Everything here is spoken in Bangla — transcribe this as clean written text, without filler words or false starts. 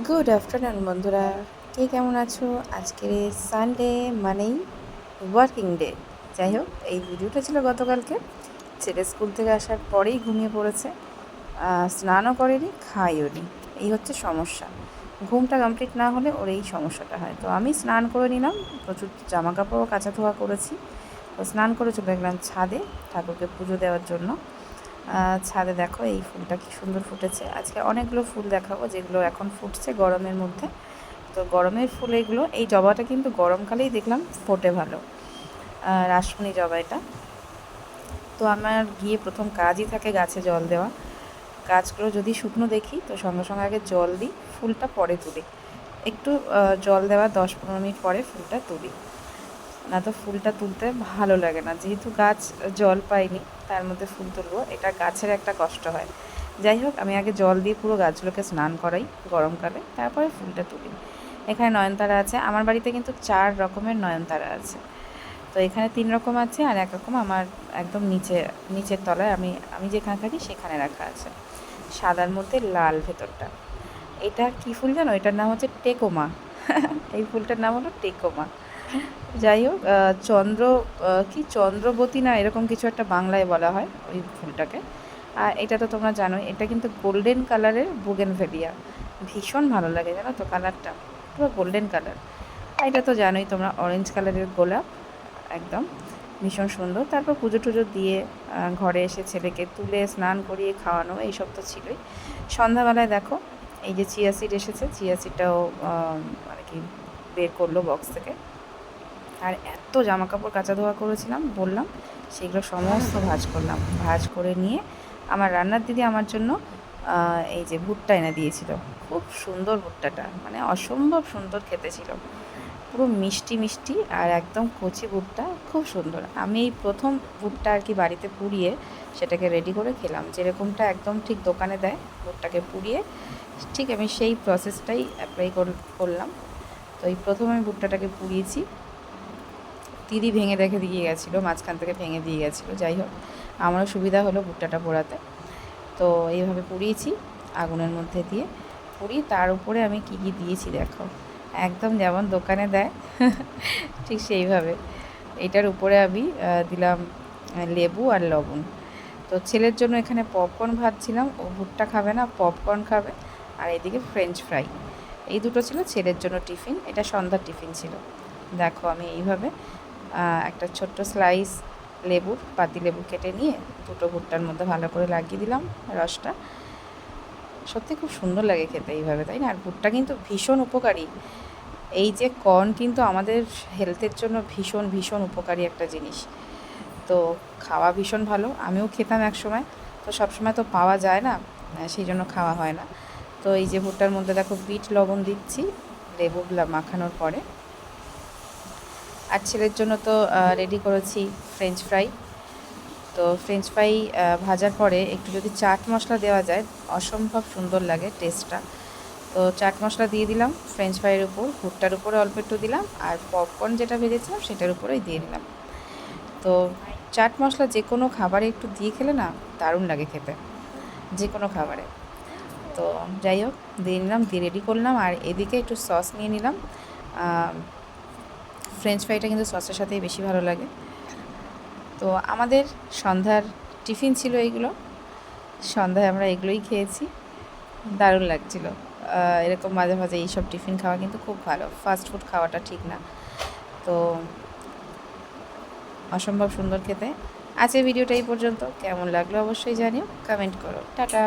গুড আফটারনুন বন্ধুরা, কে কেমন আছো? আজকের সানডে মানেই ওয়ার্কিং ডে। যাই হোক, এই ভিডিওটা ছিল গতকালকে। ছেলে স্কুল থেকে আসার পরেই ঘুমিয়ে পড়েছে, স্নানও করেনি, খাইও নি। এই হচ্ছে সমস্যা, ঘুমটা কমপ্লিট না হলে ওর এই সমস্যাটা হয়। তো আমি স্নান করে নিলাম, প্রচুর জামা কাপড়ও কাচা ধোয়া করেছি। তো স্নান করে চলে গেলাম ছাদে ঠাকুরকে পুজো দেওয়ার জন্য। ছাদে দেখো এই ফুলটা কি সুন্দর ফুটেছে। আজকে অনেকগুলো ফুল দেখাবো যেগুলো এখন ফুটছে গরমের মধ্যে। তো গরমের ফুল এগুলো, এই জবাটা কিন্তু গরমকালেই দেখলাম ফোটে ভালো, রাসমণি জবা এটা। তো আমার গিয়ে প্রথম কাজই থাকে গাছে জল দেওয়া। গাছগুলো যদি শুকনো দেখি তো সঙ্গে সঙ্গে আগে জল দিই, ফুলটা পরে তুলি। একটু জল দেওয়া 10-15 মিনিট পরে ফুলটা তুলি, না তো ফুলটা তুলতে ভালো লাগে না। যেহেতু গাছ জল পায়নি, তার মধ্যে ফুল তুলবো, এটা গাছের একটা কষ্ট হয়। যাই হোক, আমি আগে জল দিয়ে পুরো গাছগুলোকে স্নান করাই গরমকালে, তারপরে ফুলটা তুলি। এখানে নয়নতারা আছে, আমার বাড়িতে কিন্তু 4 রকমের নয়নতারা আছে। তো এখানে 3 রকম আছে, আর 1 রকম আমার একদম নিচের তলায়, আমি যেখানে থাকি সেখানে রাখা আছে। সাদার মধ্যে লাল ভেতরটা। এটা কী ফুল জানো? এটার নাম হচ্ছে টেকোমা। এই ফুলটার নাম হলো টেকোমা। যাই হোক, চন্দ্রবতী না এরকম কিছু একটা বাংলায় বলা হয় ওই ফুলটাকে। আর এটা তো তোমরা জানোই, এটা কিন্তু গোল্ডেন কালারের বুগেনভেলিয়া। ভীষণ ভালো লাগে জানো তো কালারটা, পুরো গোল্ডেন কালার। আর এটা তো জানোই তোমরা, অরেঞ্জ কালারের গোলাপ, একদম ভীষণ সুন্দর। তারপর পুজো টুজো দিয়ে ঘরে এসে ছেলেকে তুলে স্নান করিয়ে খাওয়ানো, এইসব তো ছিলই। সন্ধ্যাবেলায় দেখো এই যে চিয়া সিড এসেছে, চিয়া সিডটাও মানে কি বের করলো বক্স থেকে। আর এত জামা কাপড় কাচা ধোয়া করেছিলাম বললাম, সেগুলো সমস্ত ভাঁজ করলাম। ভাঁজ করে নিয়ে আমার রান্নার দিদি আমার জন্য এই যে ভুট্টা এনে দিয়েছিল। খুব সুন্দর ভুট্টাটা, মানে অসম্ভব সুন্দর খেতে ছিল, পুরো মিষ্টি মিষ্টি আর একদম কচি ভুট্টা, খুব সুন্দর। আমি এই প্রথম ভুট্টা আর কি বাড়িতে পুড়িয়ে সেটাকে রেডি করে খেলাম, যেরকমটা একদম ঠিক দোকানে দেয় ভুট্টাকে পুড়িয়ে, ঠিক আমি সেই প্রসেসটাই অ্যাপ্লাই করলাম। তো এই প্রথম আমি ভুট্টাটাকে পুড়িয়েছি, দিদি ভেঙে রেখে দিয়ে গেছিলো, মাঝখান থেকে ভেঙে দিয়ে গেছিলো। যাই হোক, আমারও সুবিধা হলো ভুট্টাটা পোড়াতে। তো এইভাবে পুড়িয়েছি আগুনের মধ্যে দিয়ে, পুড়িয়ে তার উপরে আমি কী কী দিয়েছি দেখো, একদম যেমন দোকানে দেয় ঠিক সেইভাবে। এটার উপরে আমি দিলাম লেবু আর লবণ। তো ছেলের জন্য এখানে পপকর্ন ভাজছিলাম, ও ভুট্টা খাবে না, পপকর্ন খাবে। আর এদিকে ফ্রেঞ্চ ফ্রাই, এই দুটো ছিল ছেলের জন্য টিফিন। এটা সন্ধ্যার টিফিন ছিল। দেখো আমি এইভাবে একটা ছোট্ট স্লাইস লেবুর, পাতি লেবু কেটে নিয়ে দুটো ভুট্টার মধ্যে ভালো করে লাগিয়ে দিলাম রসটা। সত্যি খুব সুন্দর লাগে খেতে এইভাবে, তাই না? আর ভুট্টা কিন্তু ভীষণ উপকারী। এই যে কর্ন কিন্তু আমাদের হেলথের জন্য ভীষণ ভীষণ উপকারী একটা জিনিস। তো খাওয়া ভীষণ ভালো, আমিও খেতাম এক সময়। তো সবসময় তো পাওয়া যায় না, সেই জন্য খাওয়া হয় না। তো এই যে ভুট্টার মধ্যে দেখো বিট লবণ দিচ্ছি লেবু মাখানোর পরে। আর ছেলের জন্য তো রেডি করেছি ফ্রেঞ্চ ফ্রাই। তো ফ্রেঞ্চ ফ্রাই ভাজার পরে একটু যদি চাট মশলা দেওয়া যায়, অসম্ভব সুন্দর লাগে টেস্টটা। তো চাট মশলা দিয়ে দিলাম ফ্রেঞ্চ ফ্রাইয়ের উপর, ভুট্টার উপরে অল্প একটু দিলাম, আর পপকর্ন যেটা ভেজেছিলাম সেটার উপরেই দিয়ে দিলাম। তো চাট মশলা যে কোনো খাবারে একটু দিয়ে খেলে না দারুণ লাগে খেতে, যে কোনো খাবারে। তো যাই হোক, দিয়ে নিলাম, দিয়ে রেডি করলাম। আর এদিকে একটু সস নিয়ে নিলাম। ফ্রেঞ্চ ফ্রাইটা কিন্তু সসের সাথেই বেশি ভালো লাগে। তো আমাদের সন্ধ্যার টিফিন ছিল এইগুলো, সন্ধ্যায় আমরা এগুলোই খেয়েছি, দারুণ লাগছিলো। এরকম মাঝে মাঝে এইসব টিফিন খাওয়া কিন্তু খুব ভালো, ফাস্ট ফুড খাওয়াটা ঠিক না। তো অসম্ভব সুন্দর খেতে। আজকের ভিডিওটা এই পর্যন্ত, কেমন লাগলো অবশ্যই জানিও, কমেন্ট করো। টাটা।